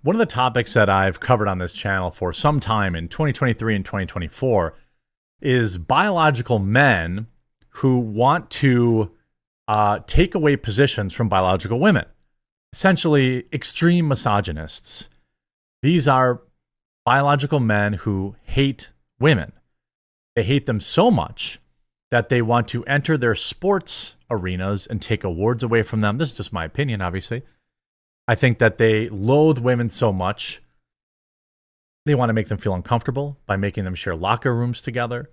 One of the topics that I've covered on this channel for some time in 2023 and 2024 is biological men who want to take away positions from biological women. Essentially, extreme misogynists. These are biological men who hate women. They hate them so much that they want to enter their sports arenas and take awards away from them. This is just my opinion, obviously. I think that they loathe women so much. They want to make them feel uncomfortable by making them share locker rooms together.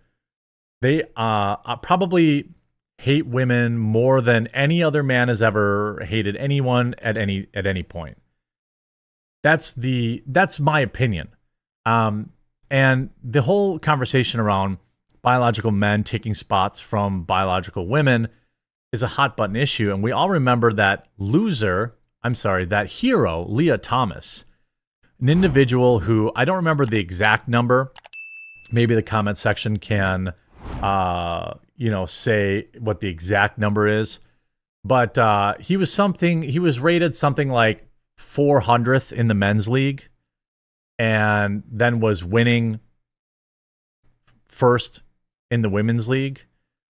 They probably hate women more than any other man has ever hated anyone at any point. That's my opinion. And the whole conversation around biological men taking spots from biological women is a hot button issue. And we all remember that hero, Lia Thomas, an individual who I don't remember the exact number. Maybe the comment section can, say what the exact number is. But he was rated something like 400th in the men's league, and then was winning first in the women's league,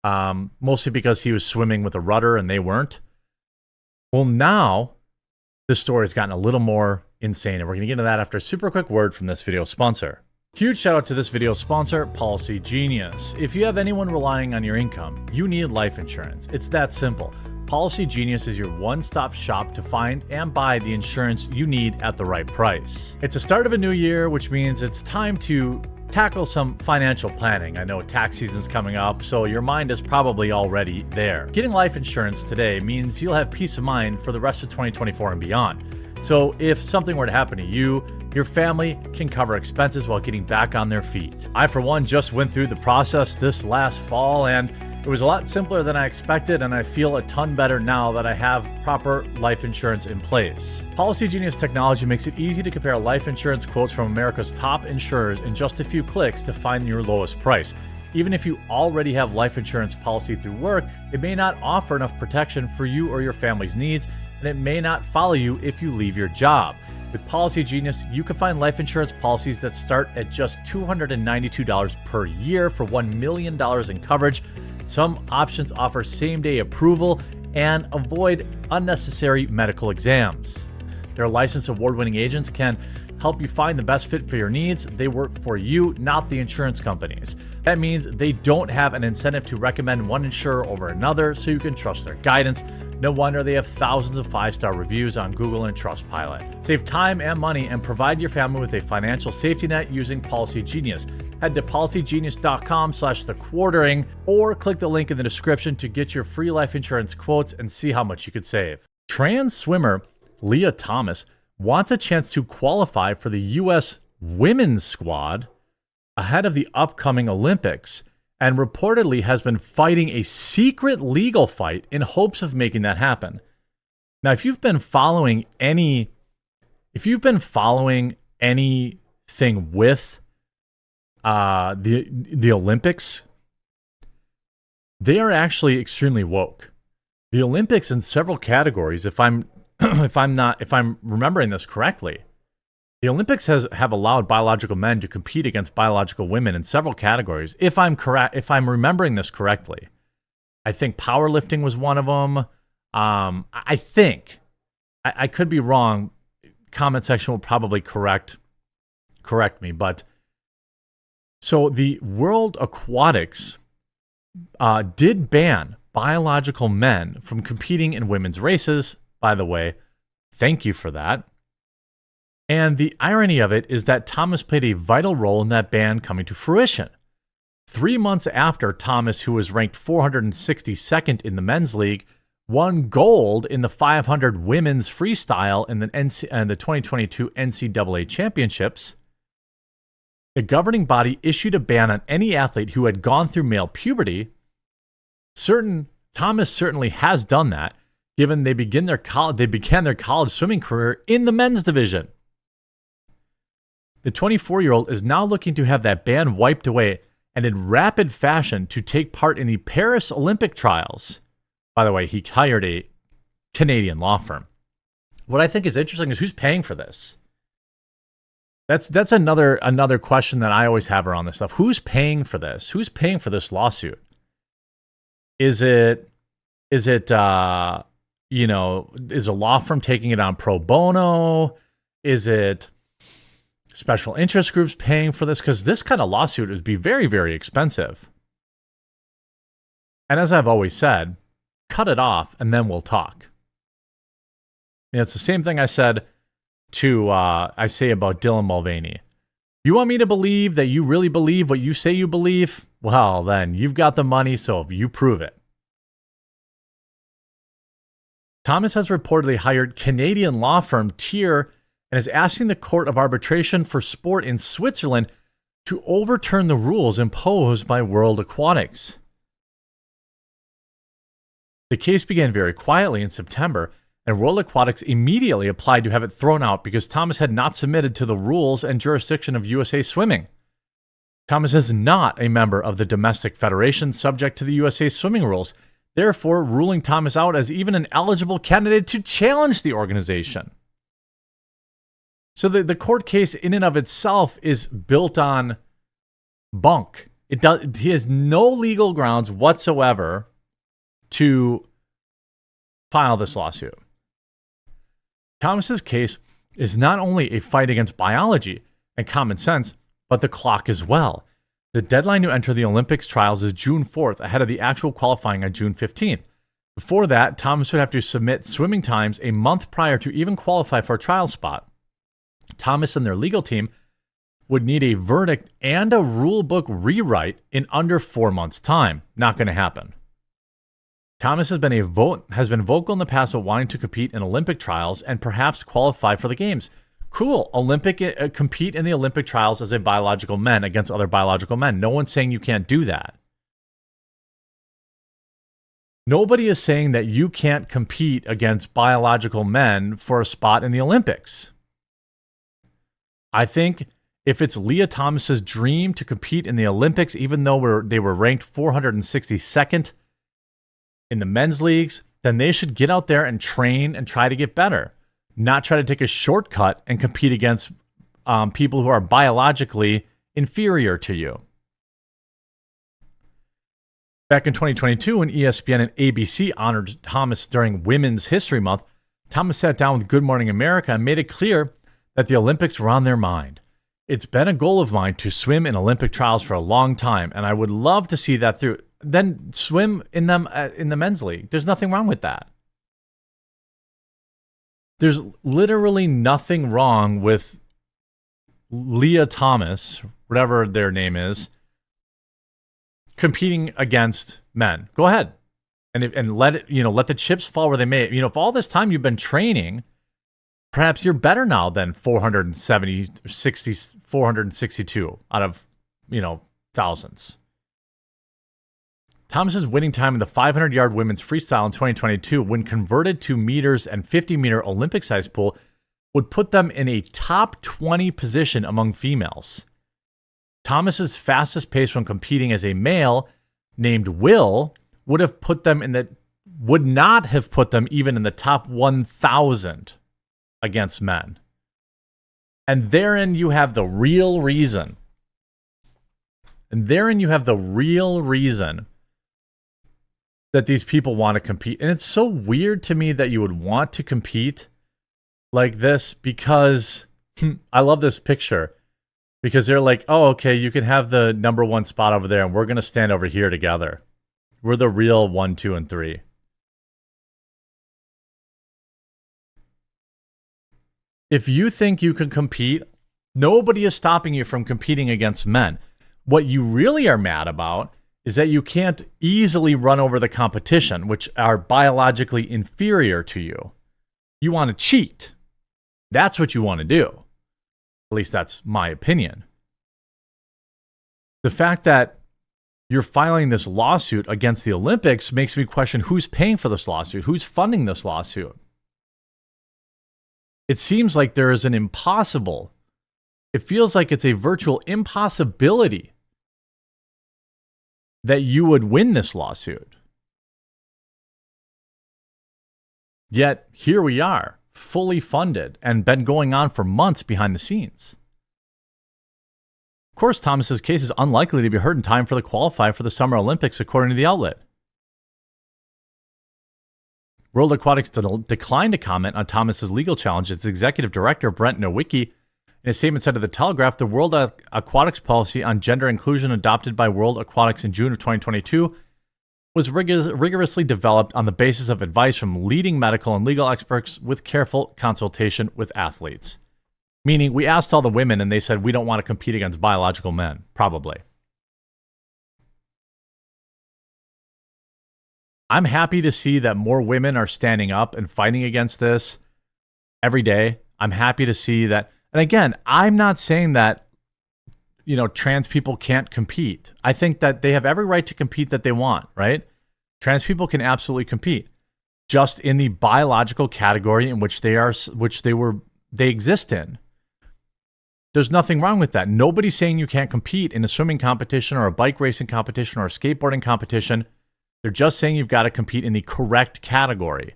mostly because he was swimming with a rudder and they weren't. Well, now this story has gotten a little more insane, and we're going to get into that after a super quick word from this video sponsor. Huge shout out to this video sponsor, Policy Genius. If you have anyone relying on your income, you need life insurance. It's that simple. Policy Genius is your one-stop shop to find and buy the insurance you need at the right price. It's the start of a new year, which means it's time to tackle some financial planning. I know tax season's coming up, so your mind is probably already there. Getting life insurance today means you'll have peace of mind for the rest of 2024 and beyond. So if something were to happen to you, your family can cover expenses while getting back on their feet. I, for one, just went through the process this last fall, and it was a lot simpler than I expected, and I feel a ton better now that I have proper life insurance in place. Policy Genius technology makes it easy to compare life insurance quotes from America's top insurers in just a few clicks to find your lowest price. Even if you already have life insurance policy through work, it may not offer enough protection for you or your family's needs, and it may not follow you if you leave your job. With Policy Genius, you can find life insurance policies that start at just $292 per year for $1 million in coverage. Some options offer same-day approval and avoid unnecessary medical exams. Their licensed award-winning agents can help you find the best fit for your needs. They work for you, not the insurance companies. That means they don't have an incentive to recommend one insurer over another, so you can trust their guidance. No wonder they have thousands of 5-star reviews on Google and Trustpilot. Save time and money and provide your family with a financial safety net using Policy Genius. Head to policygenius.com/thequartering or click the link in the description to get your free life insurance quotes and see how much you could save. Trans swimmer Lia Thomas wants a chance to qualify for the U.S. women's squad ahead of the upcoming Olympics, and reportedly has been fighting a secret legal fight in hopes of making that happen. Now, if you've been following anything with the Olympics, they are actually extremely woke. The Olympics in several categories, if I'm remembering this correctly, the Olympics have allowed biological men to compete against biological women in several categories. If I'm remembering this correctly, I think powerlifting was one of them. I think I could be wrong. Comment section will probably correct me, but so the World Aquatics did ban biological men from competing in women's races. By the way, thank you for that. And the irony of it is that Thomas played a vital role in that ban coming to fruition. 3 months after Thomas, who was ranked 462nd in the men's league, won gold in the 500 women's freestyle in the 2022 NCAA championships, the governing body issued a ban on any athlete who had gone through male puberty. Thomas certainly has done that, given they began their college swimming career in the men's division. The 24-year-old is now looking to have that ban wiped away and in rapid fashion to take part in the Paris Olympic trials. By the way, he hired a Canadian law firm. What I think is interesting is who's paying for this. That's another question that I always have around this stuff. Who's paying for this? Who's paying for this lawsuit? Is it is a law firm taking it on pro bono? Is it special interest groups paying for this? Because this kind of lawsuit would be very, very expensive. And as I've always said, cut it off and then we'll talk. It's the same thing I said I say about Dylan Mulvaney. You want me to believe that you really believe what you say you believe? Well, then you've got the money, so you prove it. Thomas has reportedly hired Canadian law firm TYR and is asking the Court of Arbitration for Sport in Switzerland to overturn the rules imposed by World Aquatics. The case began very quietly in September, and World Aquatics immediately applied to have it thrown out because Thomas had not submitted to the rules and jurisdiction of USA Swimming. Thomas is not a member of the domestic federation subject to the USA Swimming rules, therefore ruling Thomas out as even an eligible candidate to challenge the organization. So the court case in and of itself is built on bunk. He has no legal grounds whatsoever to file this lawsuit. Thomas's case is not only a fight against biology and common sense, but the clock as well. The deadline to enter the Olympics trials is June 4th, ahead of the actual qualifying on June 15th. Before that, Thomas would have to submit swimming times a month prior to even qualify for a trial spot. Thomas and their legal team would need a verdict and a rule book rewrite in under 4 months' time. Not going to happen. Thomas has been vocal in the past about wanting to compete in Olympic trials and perhaps qualify for the games. Cool. Compete in the Olympic trials as a biological man against other biological men. No one's saying you can't do that. Nobody is saying that you can't compete against biological men for a spot in the Olympics. I think if it's Lia Thomas's dream to compete in the Olympics, even though they were ranked 462nd in the men's leagues, then they should get out there and train and try to get better, not try to take a shortcut and compete against people who are biologically inferior to you. Back in 2022, when ESPN and ABC honored Thomas during Women's History Month, Thomas sat down with Good Morning America and made it clear that the Olympics were on their mind. It's been a goal of mine to swim in Olympic trials for a long time, and I would love to see that through. Then swim in them in the men's league. There's nothing wrong with that. There's literally nothing wrong with Lia Thomas, whatever their name competing against men. Go ahead and let it, let the chips fall where they may. If all this time you've been training, perhaps you're better now than 462 out of, thousands. Thomas's winning time in the 500-yard women's freestyle in 2022, when converted to meters and 50-meter Olympic-sized pool, would put them in a top 20 position among females. Thomas's fastest pace when competing as a male, named Will, would not have put them even in the top 1,000 against men. And therein you have the real reason. That these people want to compete. And it's so weird to me that you would want to compete like this, because I love this picture, because they're like, oh, okay, you can have the number one spot over there and we're going to stand over here together. We're the real 1, 2, and 3. If you think you can compete, nobody is stopping you from competing against men. What you really are mad about is that you can't easily run over the competition, which are biologically inferior to you. You want to cheat. That's what you want to do. At least that's my opinion. The fact that you're filing this lawsuit against the Olympics makes me question who's paying for this lawsuit, who's funding this lawsuit. It seems like there is it feels like it's a virtual impossibility that you would win this lawsuit. Yet here we are, fully funded and been going on for months behind the scenes. course, Thomas's case is unlikely to be heard in time for the qualify for the Summer Olympics, according to the outlet. World Aquatics declined to comment on Thomas's legal challenge. Its executive director, Brent Nowicki, in a statement said to The Telegraph, the World Aquatics policy on gender inclusion adopted by World Aquatics in June of 2022 was rigorously developed on the basis of advice from leading medical and legal experts with careful consultation with athletes. Meaning, we asked all the women and they said, we don't want to compete against biological men. Probably. I'm happy to see that more women are standing up and fighting against this every day. I'm happy to see that. And again, I'm not saying that, trans people can't compete. I think that they have every right to compete that they want, right? Trans people can absolutely compete, just in the biological category in which they exist in. There's nothing wrong with that. Nobody's saying you can't compete in a swimming competition or a bike racing competition or a skateboarding competition. They're just saying you've got to compete in the correct category.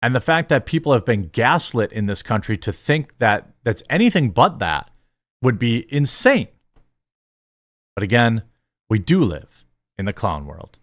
And the fact that people have been gaslit in this country to think that that's anything but that would be insane. But again, we do live in the clown world.